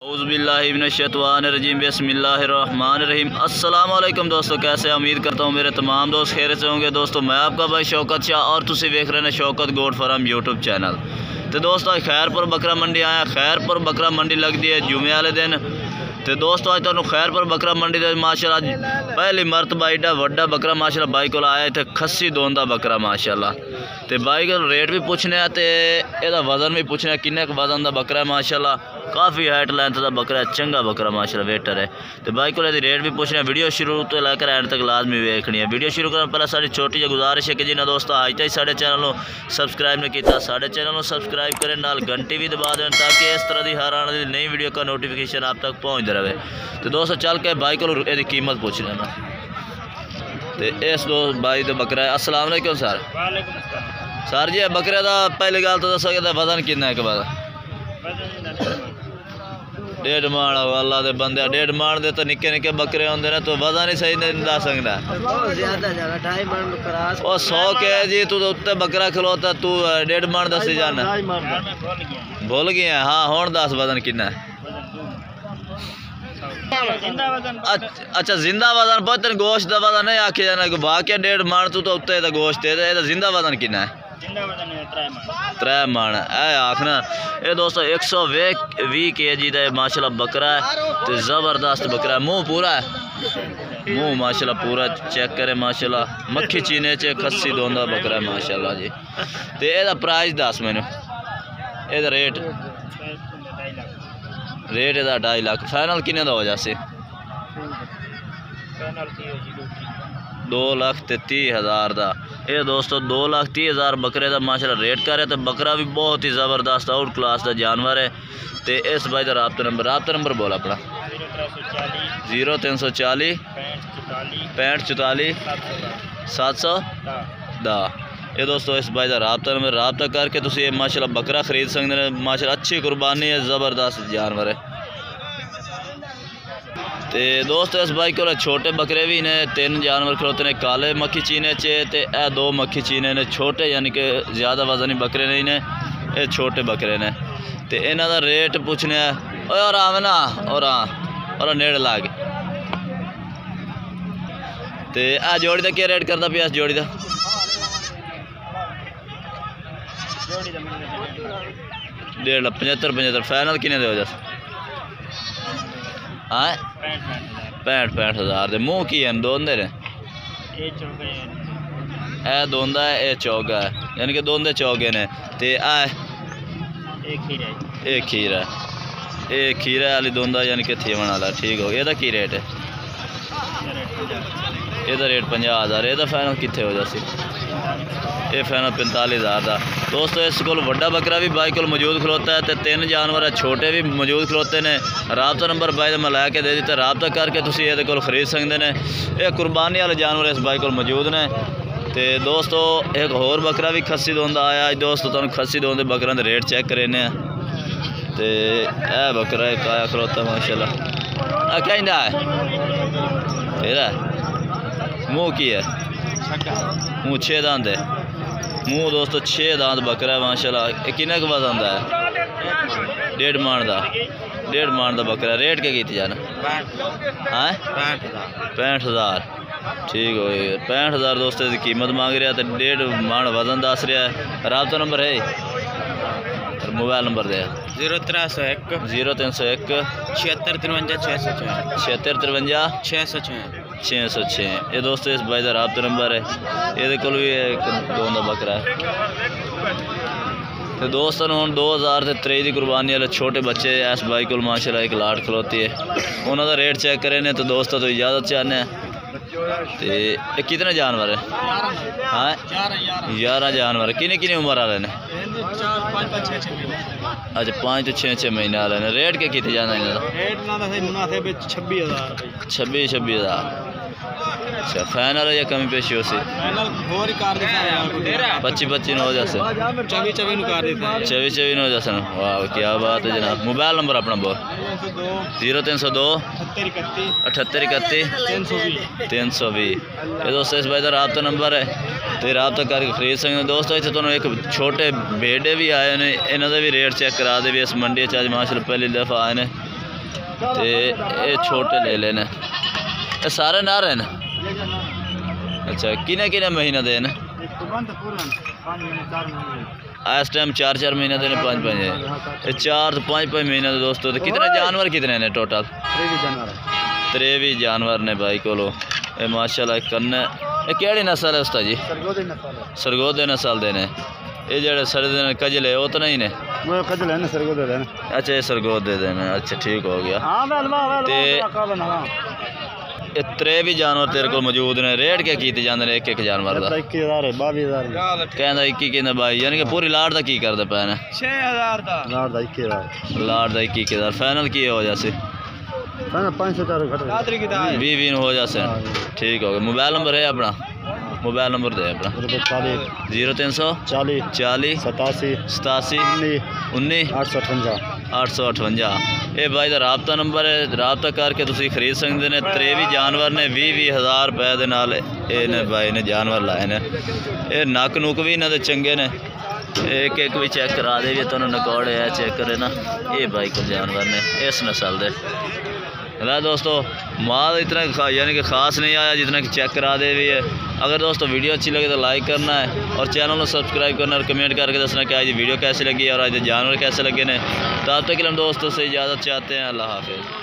औज़ुबिल्लाहिमिनश्शैतानिर्रजीम बिस्मिल्लाहिर्रहमानिर्रहीम। अस्सलाम वालेकुम दोस्तों, कैसे उम्मीद करता हूँ मेरे तमाम दोस्त खैर से होंगे। दोस्तों मैं आपका भाई शौकत शाह और तुसी देख रहे हैं Shaukat goat farm YouTube channel. तो दोस्तों खैरपुर बकरा मंडी आया। खैरपुर बकरा मंडी लगती है जुमे वाले दिन। तो दोस्तों अज तुहानू खैरपुर बकरा मंडी दे माशाअल्लाह पहली मरतबा एडा वड्डा बकरा माशाअल्लाह बाई कोल आया इत्थे खस्सी दोंदा बकरा माशाअल्लाह। तो बाई कोल रेट भी पूछने तो एदा वजन भी पूछने किन्ने वजन का बकरा है माशाअल्लाह। काफ़ी हाइट लेंथ का बकरा है, चंगा बकरा माशाअल्लाह वेटर है। तो बाई को रेट भी पूछने। वीडियो शुरू तो लेकर एंड तक लाजमी देखनी है। वीडियो शुरू करने पहले सारी छोटी जी गुजारिश है कि जिन्हें दोस्तों आज तक साढ़े चैनल को सब्सक्राइब नहीं किया साढ़े चैनल को सब्सक्राइब करें, नाल घंटी भी दबा दें ताकि इस तरह की हर आने नई वीडियो का नोटिफिकेशन आप तक पहुँचते रहे। तो दोस्तों चल के बाई को यदि कीमत पूछने मैं तो इस दोस्त बाई तो बकरा है। अस्सलाम वालेकुम सर। सर जी बकरे का पहली गल तो दसो कि वजन कितना है? बाद डेढ़ माण अल्लाह के बंदे डेढ़ माण दे तो निक्के निक्के बकरे होंगे ने तो वजन ही सही नहीं दस सकता। 100 के जी तू उत्ते बकरा खलोता तू डेढ़ माण दसी जाना भूल गया। हाँ हुण दस वजन कितना है? अच्छा जिंदा वजन बहुत तेन गोश्त का वजन नहीं आखे जाना वाकई डेढ़ माण तू तो उत्ते गोश्त है। जिंदा वजन कितना है? 3 मन है आखना। ये दोस्तों 120 kg का माशाल्लाह बकरा है। तो ज़बरदस्त बकरा है। मुँह पूरा है, मुँह माशाल्लाह पूरा चेक करे माशाल्लाह। मक्खी चीने च खस्सी दोंदा बकरा है माशाल्लाह जी। तो यदा प्राइस दस मैनू यदा रेट यदा 2.5 लाख फाइनल किन्ने का हो जासे? 2,30,000 का। ये दोस्तों 2,30,000 बकरे का माशाल्लाह रेट कर रहे। तो बकरा भी बहुत ही ज़बरदस्त आउट क्लास का जानवर है। तो इस भाई का राब्ता नंबर बोल अपना 0340 65 44 710। ये दोस्तों इस भाई का राब्ता करके तुम ये माशाल्लाह बकरा खरीद सकते हैं। माशाल्लाह अच्छी कुर्बानी है, ज़बरदस्त जानवर है। तो दोस्त इस भाई को छोटे बकरे भी ने 3 जानवर खड़ोते हैं काले मक्खी चीने चे ते ए 2 मक्खी चीने ने छोटे यानी कि ज़्यादा वजनी बकरे नहीं ने, ये छोटे बकरे ने। तो इन्हों का रेट पूछने और आमना और नेड़ ला के तो आ जोड़ी का क्या रेट करता पिया? जोड़ी का 75 फाइनल किन्ने दे हो जा? हाँ 65,000 दे। मुँह की है दोंदे ने? ए दोंदा है ये चौगा है यानी कि दोंदे चौगे ने। तो एक खीरा वाली दोंदा यानी कि थेवन वाला ठीक हो गया। ਇਹਦਾ की रेट है? ਇਹਦਾ रेट 50,000। ਇਹਦਾ फाइनल कितने हो जासी? ये फाइनल 45,000 का। दोस्तों इस को वड्डा बकरा भी बाई को मौजूद खलोता है। तो 3 जानवर छोटे भी मौजूद खलोते हैं। राब्ता नंबर बाई मैं लै के दे दिता, राब्ता करके तुम ये खरीद सकते हैं। ये कुर्बानी वाले जानवर इस बाई को मौजूद ने। तो दोस्तों एक होर बकरा भी खस्सी दोंदा आया। दोस्तों तुम खस्सी दोंदे बकरों के रेट चेक करें। तो यह बकरा एक आया खलोता माशाल्लाह। क्या है तेरा मुँह की है? मुँह 6 दांत है। मुँह दोस्तों 6 दांत बकरा है माशाल्लाह। किन्ने का वजन है? 1.5 मन का। 1.5 मन का बकरा। रेट क्या की जाना? हाँ 65,000 ठीक हो गया। 65,000 दोस्तों की कीमत मांग रहा। तो 1.5 मन वजन दस रहा है। राब्ता नंबर है? मोबाइल नंबर दे 0301 76 53 606। ये दोस्तों इस भाई का राब्ता नंबर है। ये को भी एक दोंदा बकरा है। तो दोस्तों हम 2023 की कुर्बानी वाले छोटे बच्चे इस भाई को माशाल्लाह एक लाट खलोती है। उन्होंने रेट चेक करें। तो दोस्तों तो इजाज़त चाहते हैं। तो कितने जानवर है? हाँ 11 जानवर। किन्नी उम्र वाले ने? अच्छा 5 तो 6 महीने वाले ने। रेट क्या कितने जाना इन्होंने? 26,000। अच्छा फाइनल या कमी पेशी हो सी? 25 हो जासे 24 हो जासन। वाह क्या बात है जनाब। मोबाइल नंबर अपना बोल 0302 78 31 320। ये दोस्तों इस भाई का राब्ता नंबर है। तो राब्ता करके खरीद सकते। दोस्तों इतने तुम एक छोटे भेड़े भी आए हैं, इन्हों का भी रेट चेक करा दे भी इस मंडी अज माशाल्लाह पहली दफ़ा आए हैं। ते ये छोटे ले लेने, ये सारे नार हैं। अच्छा किने किने महीना देने इस टाइम 4-4 महीने देने, 5-5 है, 4 तो 5-5 महीने दोस्तों। तो कितने जानवर कितने ने टोटल? 23 जानवर ने भाई कोलो। ये माशाल्लाह कन्ने ये केड़ी नस्ल है उस्ताद जी? सरगोदे नस्ल दे ने। ये जेड़े सरदे ने कजले वो तो नहीं ने? वो कजले ने सरगोदे दे ने। अच्छा ये सरगोदे दे ने। अच्छा ठीक हो गया। ते ये 23 जानवर तेरे को मौजूद ने। रेट क्या कीते जांदे ने एक जानवर दा? 21000 है, 22000 कहंदा 21 कहंदा भाई, यानी कि पूरी लाट दा की करदे पे ने? 6000 दा लाड़ दा 21000 लाट दा 21000 फाइनल की हो जासे? ना 500 घट 20 हो जासे। ठीक हो गया। मोबाइल नंबर है अपना? मोबाइल नंबर दे अपना। 0340 40 87 19 858। ये भाई का राबता नंबर है, राबता करके तुम खरीद सकते हैं। 23 जानवर ने 20,000 रुपए के नाल ने भाई ने जानवर लाए ने। ये नक नुक भी इन्होंने चंगे ने। एक एक भी चेक करा दे भी तुम नकौड़े है चेक करे ना। ये भाई को जानवर ने इस नस्ल दे। दोस्तों माल इतना यानी कि ख़ास नहीं आया जितना कि चेक करा दे भी है। अगर दोस्तों वीडियो अच्छी लगे तो लाइक करना है और चैनल को सब्सक्राइब करना और कमेंट करके दसना कि आज वीडियो कैसी लगी और आज जानवर कैसे लगे ने। तब तक के लिए हम दोस्तों से इजाज़त चाहते हैं। अल्लाह हाफिज़।